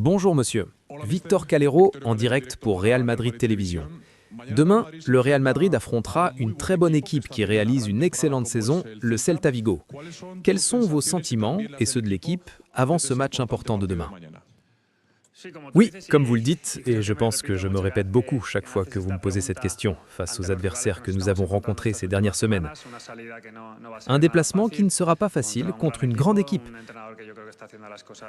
Bonjour monsieur, Victor Calero en direct pour Real Madrid Télévision. Demain, le Real Madrid affrontera une très bonne équipe qui réalise une excellente saison, le Celta Vigo. Quels sont vos sentiments et ceux de l'équipe avant ce match important de demain? Oui, comme vous le dites, et je pense que je me répète beaucoup chaque fois que vous me posez cette question face aux adversaires que nous avons rencontrés ces dernières semaines. Un déplacement qui ne sera pas facile contre une grande équipe.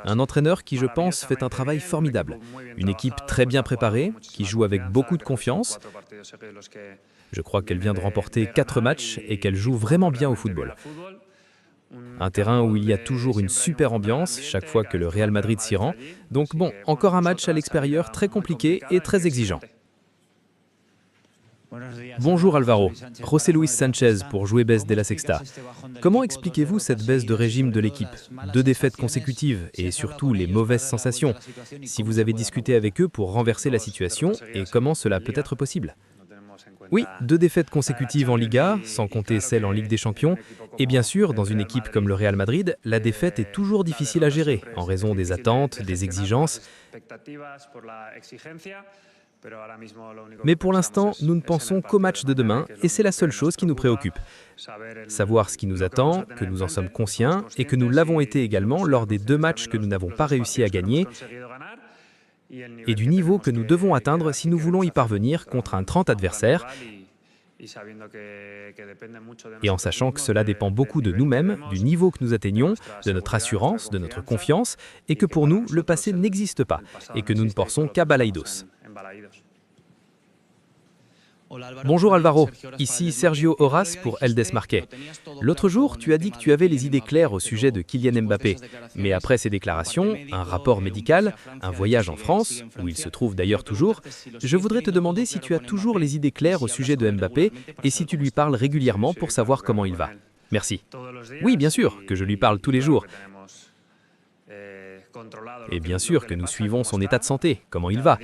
Un entraîneur qui, je pense, fait un travail formidable. Une équipe très bien préparée, qui joue avec beaucoup de confiance. Je crois qu'elle vient de remporter 4 matchs et qu'elle joue vraiment bien au football. Un terrain où il y a toujours une super ambiance chaque fois que le Real Madrid s'y rend. Donc bon, encore un match à l'extérieur très compliqué et très exigeant. Bonjour Alvaro, José Luis Sánchez pour Jueves de la Sexta. Comment expliquez-vous cette baisse de régime de l'équipe? 2 défaites consécutives et surtout les mauvaises sensations. Si vous avez discuté avec eux pour renverser la situation et comment cela peut être possible? Oui, 2 défaites consécutives en Liga, sans compter celle en Ligue des Champions. Et bien sûr, dans une équipe comme le Real Madrid, la défaite est toujours difficile à gérer, en raison des attentes, des exigences. Mais pour l'instant, nous ne pensons qu'au match de demain, et c'est la seule chose qui nous préoccupe. Savoir ce qui nous attend, que nous en sommes conscients, et que nous l'avons été également lors des 2 matchs que nous n'avons pas réussi à gagner, et du niveau que nous devons atteindre si nous voulons y parvenir contre un 30 adversaire, et en sachant que cela dépend beaucoup de nous-mêmes, du niveau que nous atteignons, de notre assurance, de notre confiance, et que pour nous, le passé n'existe pas, et que nous ne pensons qu'à Balaidos. Bonjour Alvaro, ici Sergio Horas pour El Desmarque. L'autre jour, tu as dit que tu avais les idées claires au sujet de Kylian Mbappé. Mais après ces déclarations, un rapport médical, un voyage en France, où il se trouve d'ailleurs toujours, je voudrais te demander si tu as toujours les idées claires au sujet de Mbappé et si tu lui parles régulièrement pour savoir comment il va. Merci. Oui, bien sûr, que je lui parle tous les jours. Et bien sûr que nous suivons son état de santé, comment il va.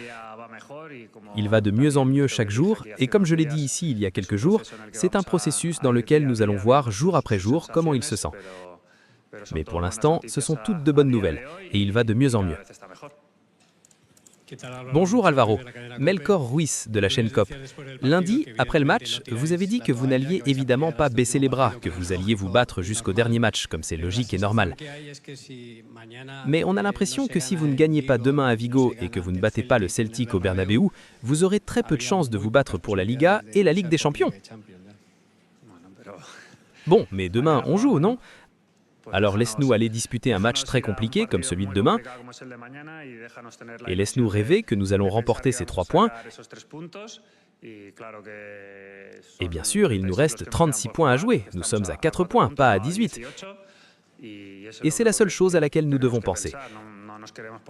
Il va de mieux en mieux chaque jour, et comme je l'ai dit ici il y a quelques jours, c'est un processus dans lequel nous allons voir jour après jour comment il se sent. Mais pour l'instant, ce sont toutes de bonnes nouvelles, et il va de mieux en mieux. Bonjour Alvaro, Melchor Ruiz de la chaîne COP. Lundi, après le match, vous avez dit que vous n'alliez évidemment pas baisser les bras, que vous alliez vous battre jusqu'au dernier match, comme c'est logique et normal. Mais on a l'impression que si vous ne gagnez pas demain à Vigo et que vous ne battez pas le Celtic au Bernabéu, vous aurez très peu de chances de vous battre pour la Liga et la Ligue des Champions. Bon, mais demain on joue, non ? Alors laisse-nous aller disputer un match très compliqué comme celui de demain et laisse-nous rêver que nous allons remporter ces 3 points. Et bien sûr, il nous reste 36 points à jouer. Nous sommes à 4 points, pas à 18. Et c'est la seule chose à laquelle nous devons penser.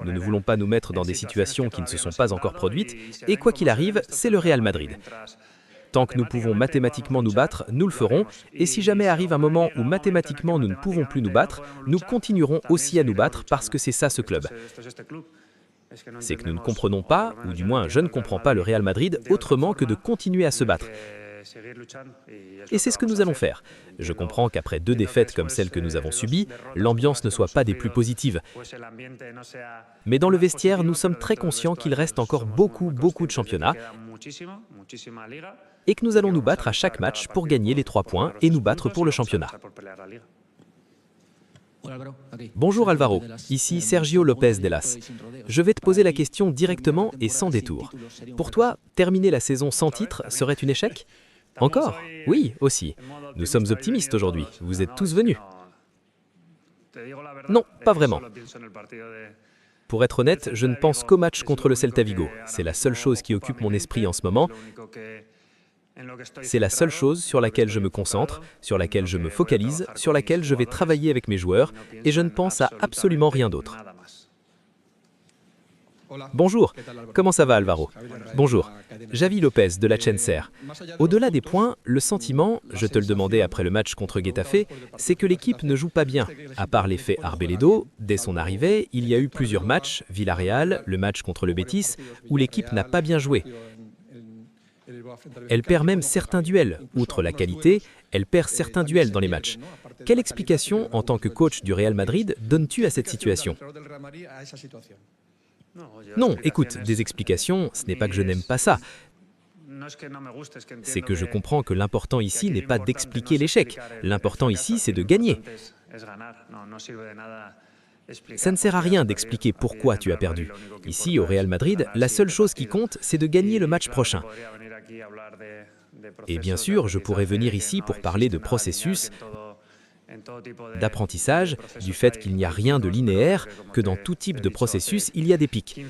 Nous ne voulons pas nous mettre dans des situations qui ne se sont pas encore produites. Et quoi qu'il arrive, c'est le Real Madrid. Tant que nous pouvons mathématiquement nous battre, nous le ferons, et si jamais arrive un moment où mathématiquement nous ne pouvons plus nous battre, nous continuerons aussi à nous battre parce que c'est ça ce club. C'est que nous ne comprenons pas, ou du moins je ne comprends pas le Real Madrid autrement que de continuer à se battre. Et c'est ce que nous allons faire. Je comprends qu'après 2 défaites comme celles que nous avons subies, l'ambiance ne soit pas des plus positives. Mais dans le vestiaire, nous sommes très conscients qu'il reste encore beaucoup de championnats et que nous allons nous battre à chaque match pour gagner les 3 points et nous battre pour le championnat. Bonjour Alvaro, ici Sergio López Delas. Je vais te poser la question directement et sans détour. Pour toi, terminer la saison sans titre serait un échec ? Encore ? Oui, aussi. Nous sommes optimistes aujourd'hui. Vous êtes tous venus. Non, pas vraiment. Pour être honnête, je ne pense qu'au match contre le Celta Vigo. C'est la seule chose qui occupe mon esprit en ce moment. C'est la seule chose sur laquelle je me concentre, sur laquelle je me focalise, sur laquelle je vais travailler avec mes joueurs, et je ne pense à absolument rien d'autre. Bonjour, comment ça va Alvaro? Bonjour, Javi Lopez de la chaîne SER. Au-delà des points, le sentiment, je te le demandais après le match contre Getafe, c'est que l'équipe ne joue pas bien. À part l'effet Arbelodo, dès son arrivée, il y a eu plusieurs matchs, Villarreal, le match contre le Betis, où l'équipe n'a pas bien joué. Elle perd même certains duels. Outre la qualité, elle perd certains duels dans les matchs. Quelle explication, en tant que coach du Real Madrid, donnes-tu à cette situation ? Non, écoute, des explications, ce n'est pas que je n'aime pas ça. C'est que je comprends que l'important ici n'est pas d'expliquer l'échec. L'important ici, c'est de gagner. Ça ne sert à rien d'expliquer pourquoi tu as perdu. Ici, au Real Madrid, la seule chose qui compte, c'est de gagner le match prochain. Et bien sûr, je pourrais venir ici pour parler de processus, d'apprentissage, du fait qu'il n'y a rien de linéaire, que dans tout type de processus, il y a des pics.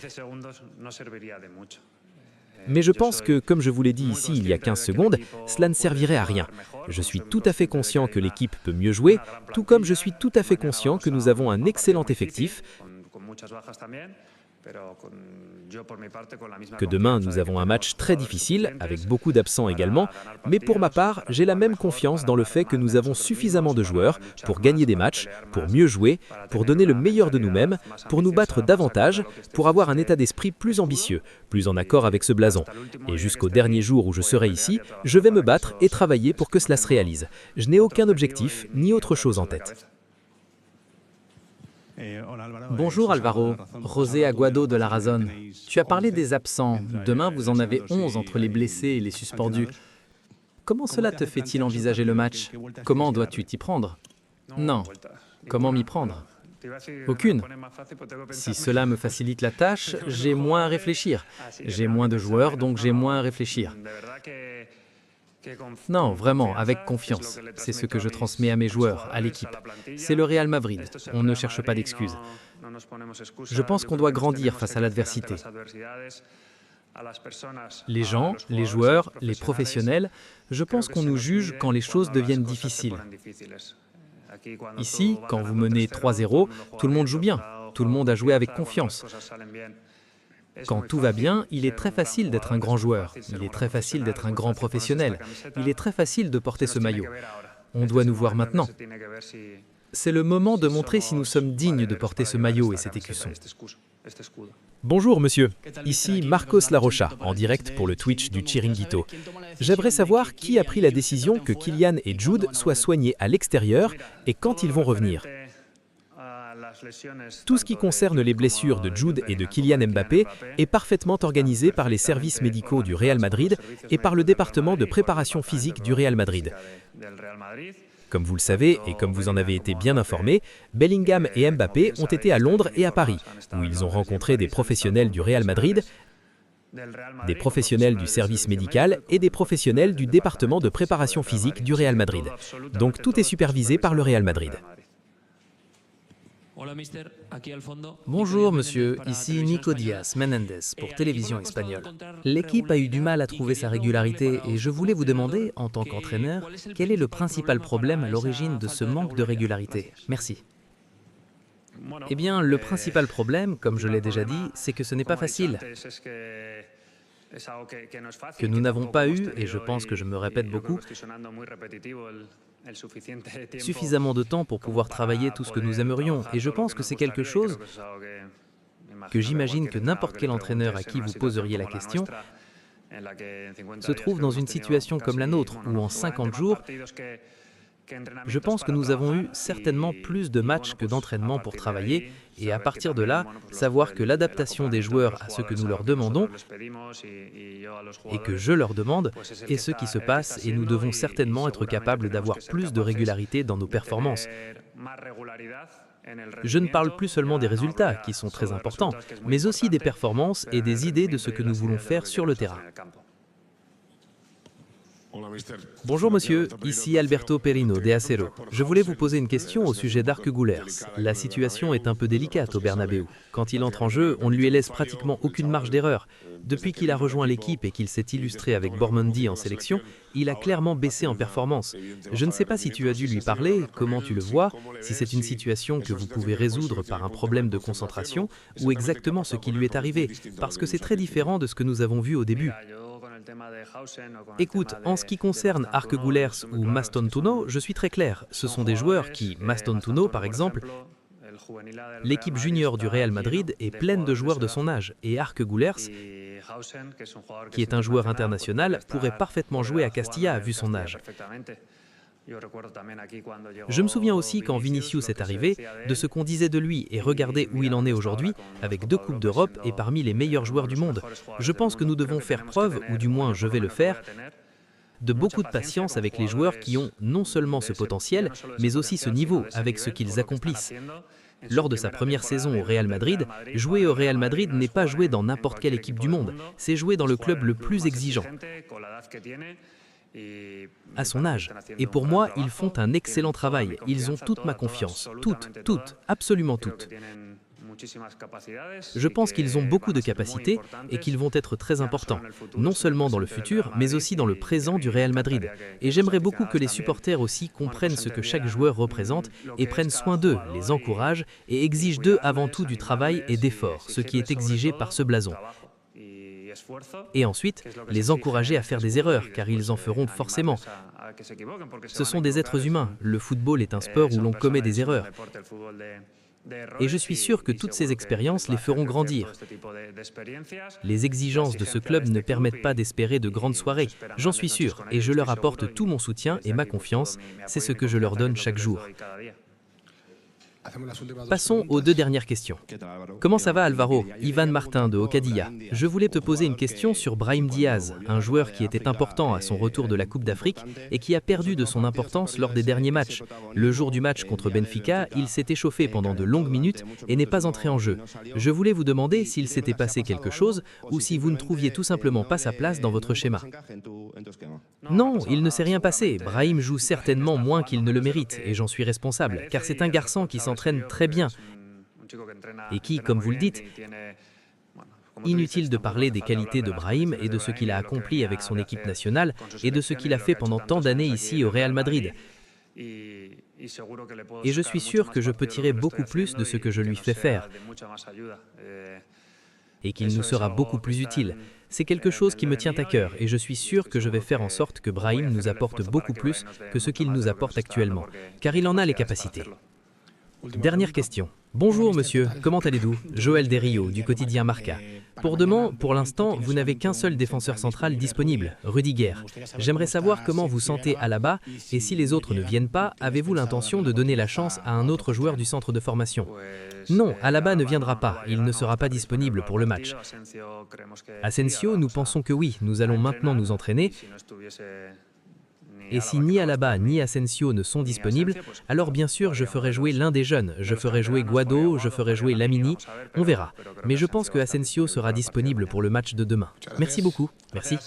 Mais je pense que, comme je vous l'ai dit ici il y a 15 secondes, cela ne servirait à rien. Je suis tout à fait conscient que l'équipe peut mieux jouer, tout comme je suis tout à fait conscient que nous avons un excellent effectif, que demain nous avons un match très difficile, avec beaucoup d'absents également, mais pour ma part, j'ai la même confiance dans le fait que nous avons suffisamment de joueurs pour gagner des matchs, pour mieux jouer, pour donner le meilleur de nous-mêmes, pour nous battre davantage, pour avoir un état d'esprit plus ambitieux, plus en accord avec ce blason. Et jusqu'au dernier jour où je serai ici, je vais me battre et travailler pour que cela se réalise. Je n'ai aucun objectif, ni autre chose en tête. Bonjour Alvaro, José Aguado de La Razón. Tu as parlé des absents. Demain, vous en avez 11 entre les blessés et les suspendus. Comment cela te fait-il envisager le match? Comment dois-tu t'y prendre? Non. Comment m'y prendre? Aucune. Si cela me facilite la tâche, j'ai moins à réfléchir. J'ai moins de joueurs, donc j'ai moins à réfléchir. Non, vraiment, avec confiance. C'est ce que je transmets à mes joueurs, à l'équipe. C'est le Real Madrid. On ne cherche pas d'excuses. Je pense qu'on doit grandir face à l'adversité. Les gens, les joueurs, les professionnels, je pense qu'on nous juge quand les choses deviennent difficiles. Ici, quand vous menez 3-0, tout le monde joue bien. Tout le monde a joué avec confiance. Quand tout va bien, il est très facile d'être un grand joueur, il est très facile d'être un grand professionnel, il est très facile de porter ce maillot. On doit nous voir maintenant. C'est le moment de montrer si nous sommes dignes de porter ce maillot et cet écusson. Bonjour monsieur, ici Marcos Larocha, en direct pour le Twitch du Chiringuito. J'aimerais savoir qui a pris la décision que Kylian et Jude soient soignés à l'extérieur et quand ils vont revenir. Tout ce qui concerne les blessures de Jude et de Kylian Mbappé est parfaitement organisé par les services médicaux du Real Madrid et par le département de préparation physique du Real Madrid. Comme vous le savez et comme vous en avez été bien informé, Bellingham et Mbappé ont été à Londres et à Paris, où ils ont rencontré des professionnels du Real Madrid, des professionnels du service médical et des professionnels du département de préparation physique du Real Madrid. Donc tout est supervisé par le Real Madrid. Bonjour monsieur, ici Nico Diaz Menendez pour Télévision Espagnole. L'équipe a eu du mal à trouver sa régularité et je voulais vous demander, en tant qu'entraîneur, quel est le principal problème à l'origine de ce manque de régularité? Merci. Eh bien, le principal problème, comme je l'ai déjà dit, c'est que ce n'est pas facile. Que nous n'avons pas eu, et je pense que je me répète beaucoup, suffisamment de temps pour pouvoir travailler tout ce que nous aimerions. Et je pense que c'est quelque chose que j'imagine que n'importe quel entraîneur à qui vous poseriez la question se trouve dans une situation comme la nôtre, où en 50 jours, je pense que nous avons eu certainement plus de matchs que d'entraînements pour travailler, et à partir de là, savoir que l'adaptation des joueurs à ce que nous leur demandons, et que je leur demande, est ce qui se passe, et nous devons certainement être capables d'avoir plus de régularité dans nos performances. Je ne parle plus seulement des résultats, qui sont très importants, mais aussi des performances et des idées de ce que nous voulons faire sur le terrain. Bonjour monsieur, ici Alberto Perino de Acero. Je voulais vous poser une question au sujet d'Arque Güler. La situation est un peu délicate au Bernabéu. Quand il entre en jeu, on ne lui laisse pratiquement aucune marge d'erreur. Depuis qu'il a rejoint l'équipe et qu'il s'est illustré avec Bormondi en sélection, il a clairement baissé en performance. Je ne sais pas si tu as dû lui parler, comment tu le vois, si c'est une situation que vous pouvez résoudre par un problème de concentration ou exactement ce qui lui est arrivé, parce que c'est très différent de ce que nous avons vu au début. Écoute, en ce qui concerne Arque Güler ou Mastontuno, je suis très clair. Ce sont des joueurs qui, Mastontuno par exemple, l'équipe junior du Real Madrid est pleine de joueurs de son âge. Et Arque Güler, qui est un joueur international, pourrait parfaitement jouer à Castilla vu son âge. Je me souviens aussi quand Vinicius est arrivé, de ce qu'on disait de lui et regardez où il en est aujourd'hui, avec 2 Coupes d'Europe et parmi les meilleurs joueurs du monde. Je pense que nous devons faire preuve, ou du moins je vais le faire, de beaucoup de patience avec les joueurs qui ont non seulement ce potentiel, mais aussi ce niveau avec ce qu'ils accomplissent. Lors de sa première saison au Real Madrid, jouer au Real Madrid n'est pas jouer dans n'importe quelle équipe du monde, c'est jouer dans le club le plus exigeant à son âge. Et pour moi, ils font un excellent travail. Ils ont toute ma confiance. Toutes, absolument toutes. Je pense qu'ils ont beaucoup de capacités et qu'ils vont être très importants, non seulement dans le futur, mais aussi dans le présent du Real Madrid. Et j'aimerais beaucoup que les supporters aussi comprennent ce que chaque joueur représente et prennent soin d'eux, les encouragent et exigent d'eux avant tout du travail et d'effort, ce qui est exigé par ce blason. Et ensuite, les encourager à faire des erreurs, car ils en feront forcément. Ce sont des êtres humains. Le football est un sport où l'on commet des erreurs. Et je suis sûr que toutes ces expériences les feront grandir. Les exigences de ce club ne permettent pas d'espérer de grandes soirées, j'en suis sûr, et je leur apporte tout mon soutien et ma confiance, c'est ce que je leur donne chaque jour. Passons aux 2 dernières questions. Comment ça va Alvaro? Ivan Martin de Ocadilla. Je voulais te poser une question sur Brahim Diaz, un joueur qui était important à son retour de la Coupe d'Afrique et qui a perdu de son importance lors des derniers matchs. Le jour du match contre Benfica, il s'est échauffé pendant de longues minutes et n'est pas entré en jeu. Je voulais vous demander s'il s'était passé quelque chose ou si vous ne trouviez tout simplement pas sa place dans votre schéma. Non, il ne s'est rien passé. Brahim joue certainement moins qu'il ne le mérite et j'en suis responsable, car c'est un garçon qui s'entraîne très bien et qui, comme vous le dites, inutile de parler des qualités de Brahim et de ce qu'il a accompli avec son équipe nationale et de ce qu'il a fait pendant tant d'années ici au Real Madrid. Et je suis sûr que je peux tirer beaucoup plus de ce que je lui fais faire et qu'il nous sera beaucoup plus utile. C'est quelque chose qui me tient à cœur et je suis sûr que je vais faire en sorte que Brahim nous apporte beaucoup plus que ce qu'il nous apporte actuellement, car il en a les capacités. Dernière question. Bonjour monsieur, comment allez-vous? Joël Desrio, du quotidien Marca. Pour demain, pour l'instant, vous n'avez qu'un seul défenseur central disponible, Rudiger. J'aimerais savoir comment vous sentez Alaba et si les autres ne viennent pas, avez-vous l'intention de donner la chance à un autre joueur du centre de formation? Non, Alaba ne viendra pas, il ne sera pas disponible pour le match. Asensio, nous pensons que oui, nous allons maintenant nous entraîner. Et si ni Alaba ni Asensio ne sont disponibles, alors bien sûr je ferai jouer l'un des jeunes, je ferai jouer Guado, je ferai jouer Lamini, on verra. Mais je pense que Asensio sera disponible pour le match de demain. Merci beaucoup, merci.